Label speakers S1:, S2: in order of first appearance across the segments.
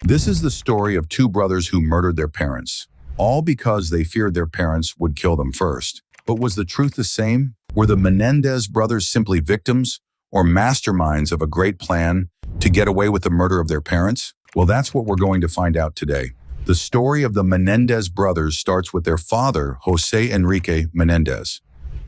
S1: This is the story of two brothers who murdered their parents, all because they feared their parents would kill them first. But was the truth the same? Were the Menendez brothers simply victims or masterminds of a great plan to get away with the murder of their parents? Well, that's what we're going to find out today. The story of the Menendez brothers starts with their father, José Enrique Menendez,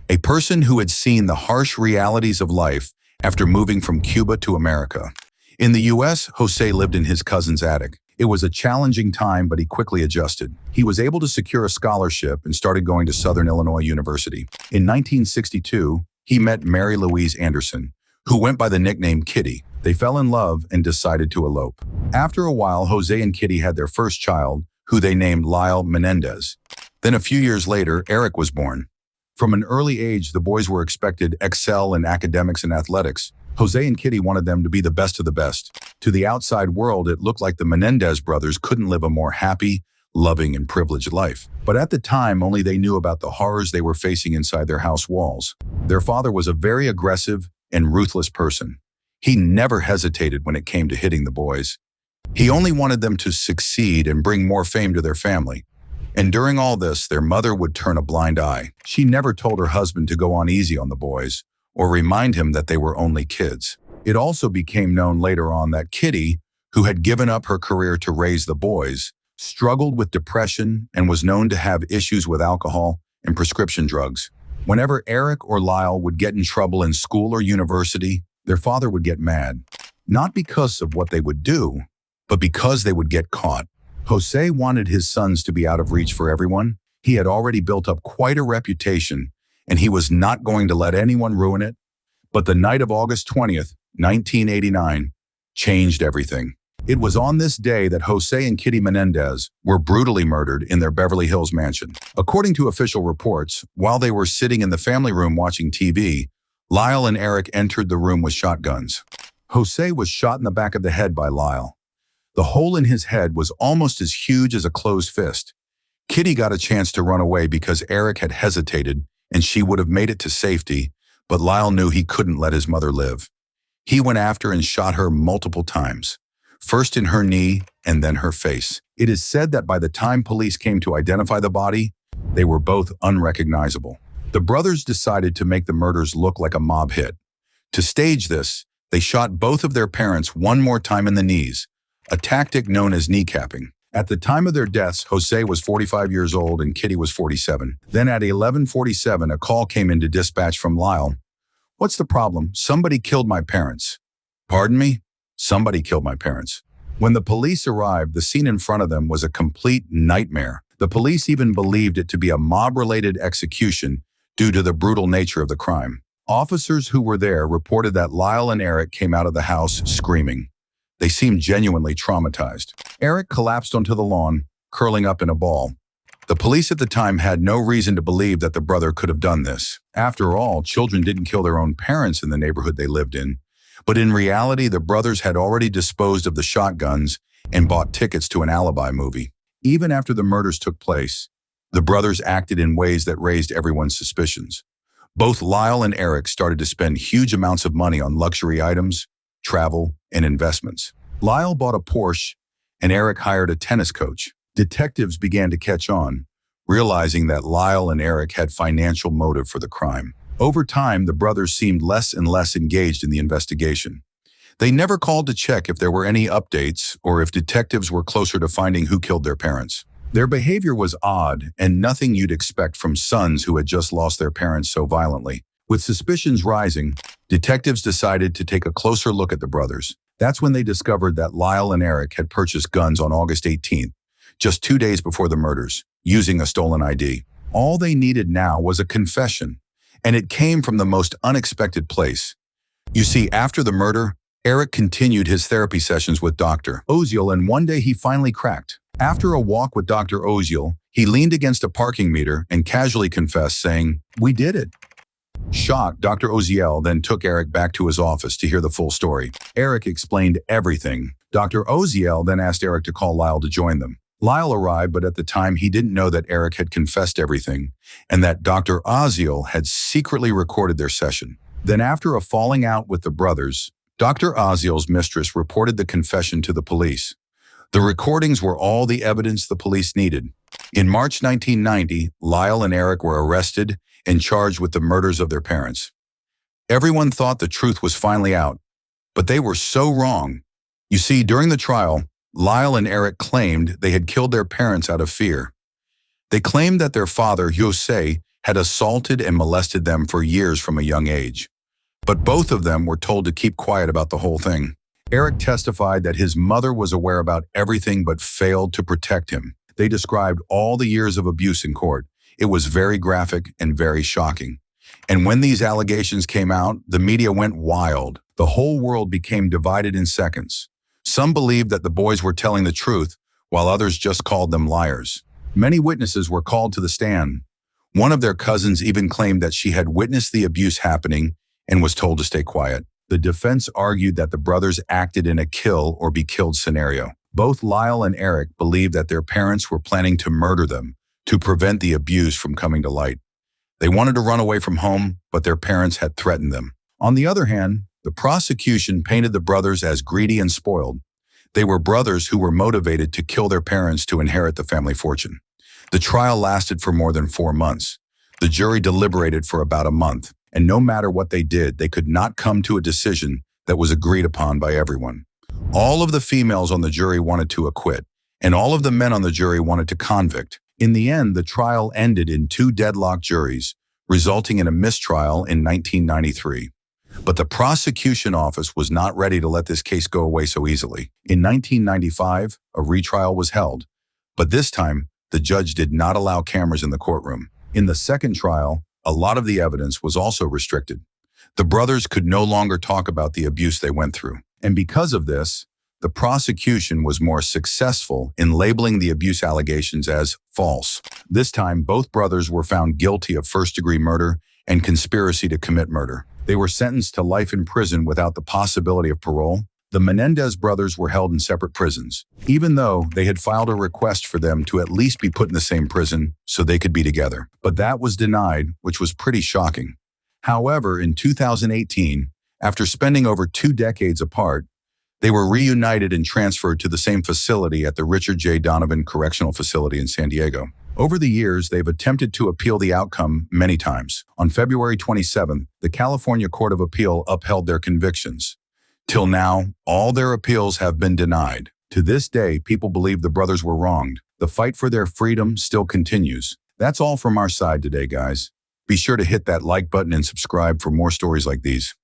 S1: a person who had seen the harsh realities of life after moving from Cuba to America. In the U.S., José lived in his cousin's attic. It was a challenging time, but he quickly adjusted. He was able to secure a scholarship and started going to Southern Illinois University. In 1962, he met Mary Louise Anderson, who went by the nickname Kitty. They fell in love and decided to elope. After a while, José and Kitty had their first child, who they named Lyle Menendez. Then a few years later, Erik was born. From an early age, the boys were expected to excel in academics and athletics. José and Kitty wanted them to be the best of the best. To the outside world, it looked like the Menendez brothers couldn't live a more happy, loving, and privileged life. But at the time, only they knew about the horrors they were facing inside their house walls. Their father was a very aggressive and ruthless person. He never hesitated when it came to hitting the boys. He only wanted them to succeed and bring more fame to their family. And during all this, their mother would turn a blind eye. She never told her husband to go on easy on the boys or remind him that they were only kids. It also became known later on that Kitty, who had given up her career to raise the boys, struggled with depression and was known to have issues with alcohol and prescription drugs. Whenever Erik or Lyle would get in trouble in school or university, their father would get mad. Not because of what they would do, but because they would get caught. José wanted his sons to be out of reach for everyone. He had already built up quite a reputation, and he was not going to let anyone ruin it. But the night of August 20th, 1989, changed everything. It was on this day that José and Kitty Menendez were brutally murdered in their Beverly Hills mansion. According to official reports, while they were sitting in the family room watching TV, Lyle and Erik entered the room with shotguns. José was shot in the back of the head by Lyle. The hole in his head was almost as huge as a closed fist. Kitty got a chance to run away because Erik had hesitated and she would have made it to safety, but Lyle knew he couldn't let his mother live. He went after and shot her multiple times, first in her knee and then her face. It is said that by the time police came to identify the body, they were both unrecognizable. The brothers decided to make the murders look like a mob hit. To stage this, they shot both of their parents one more time in the knees, a tactic known as kneecapping. At the time of their deaths, José was 45 years old and Kitty was 47. Then at 11:47, a call came into dispatch from Lyle. "What's the problem? Somebody killed my parents." "Pardon me?" "Somebody killed my parents." When the police arrived, the scene in front of them was a complete nightmare. The police even believed it to be a mob-related execution due to the brutal nature of the crime. Officers who were there reported that Lyle and Erik came out of the house screaming. They seemed genuinely traumatized. Erik collapsed onto the lawn, curling up in a ball. The police at the time had no reason to believe that the brother could have done this. After all, children didn't kill their own parents in the neighborhood they lived in. But in reality, the brothers had already disposed of the shotguns and bought tickets to an alibi movie. Even after the murders took place, the brothers acted in ways that raised everyone's suspicions. Both Lyle and Erik started to spend huge amounts of money on luxury items, travel, and investments. Lyle bought a Porsche, and Erik hired a tennis coach. Detectives began to catch on, realizing that Lyle and Erik had financial motive for the crime. Over time, the brothers seemed less and less engaged in the investigation. They never called to check if there were any updates or if detectives were closer to finding who killed their parents. Their behavior was odd and nothing you'd expect from sons who had just lost their parents so violently. With suspicions rising, detectives decided to take a closer look at the brothers. That's when they discovered that Lyle and Erik had purchased guns on August 18th, just 2 days before the murders, using a stolen ID. All they needed now was a confession, and it came from the most unexpected place. You see, after the murder, Erik continued his therapy sessions with Dr. Oziel, and one day he finally cracked. After a walk with Dr. Oziel, he leaned against a parking meter and casually confessed, saying, "We did it." Shocked, Dr. Oziel then took Erik back to his office to hear the full story. Erik explained everything. Dr. Oziel then asked Erik to call Lyle to join them. Lyle arrived, but at the time he didn't know that Erik had confessed everything and that Dr. Oziel had secretly recorded their session. Then after a falling out with the brothers, Dr. Oziel's mistress reported the confession to the police. The recordings were all the evidence the police needed. In March 1990, Lyle and Erik were arrested and charged with the murders of their parents. Everyone thought the truth was finally out, but they were so wrong. You see, during the trial, Lyle and Erik claimed they had killed their parents out of fear. They claimed that their father, José, had assaulted and molested them for years from a young age. But both of them were told to keep quiet about the whole thing. Erik testified that his mother was aware about everything but failed to protect him. They described all the years of abuse in court. It was very graphic and very shocking. And when these allegations came out, the media went wild. The whole world became divided in seconds. Some believed that the boys were telling the truth, while others just called them liars. Many witnesses were called to the stand. One of their cousins even claimed that she had witnessed the abuse happening and was told to stay quiet. The defense argued that the brothers acted in a kill or be killed scenario. Both Lyle and Erik believed that their parents were planning to murder them to prevent the abuse from coming to light. They wanted to run away from home, but their parents had threatened them. On the other hand, the prosecution painted the brothers as greedy and spoiled. They were brothers who were motivated to kill their parents to inherit the family fortune. The trial lasted for more than 4 months. The jury deliberated for about a month, and no matter what they did, they could not come to a decision that was agreed upon by everyone. All of the females on the jury wanted to acquit, and all of the men on the jury wanted to convict. In the end, the trial ended in 2 deadlocked juries, resulting in a mistrial in 1993. But the prosecution office was not ready to let this case go away so easily. In 1995, a retrial was held, but this time, the judge did not allow cameras in the courtroom. In the second trial, a lot of the evidence was also restricted. The brothers could no longer talk about the abuse they went through. And because of this, the prosecution was more successful in labeling the abuse allegations as false. This time, both brothers were found guilty of first-degree murder and conspiracy to commit murder. They were sentenced to life in prison without the possibility of parole. The Menendez brothers were held in separate prisons, even though they had filed a request for them to at least be put in the same prison so they could be together. But that was denied, which was pretty shocking. However, in 2018, after spending over 2 decades apart, they were reunited and transferred to the same facility at the Richard J. Donovan Correctional Facility in San Diego. Over the years, they've attempted to appeal the outcome many times. On February 27th, the California Court of Appeal upheld their convictions. Till now, all their appeals have been denied. To this day, people believe the brothers were wronged. The fight for their freedom still continues. That's all from our side today, guys. Be sure to hit that like button and subscribe for more stories like these.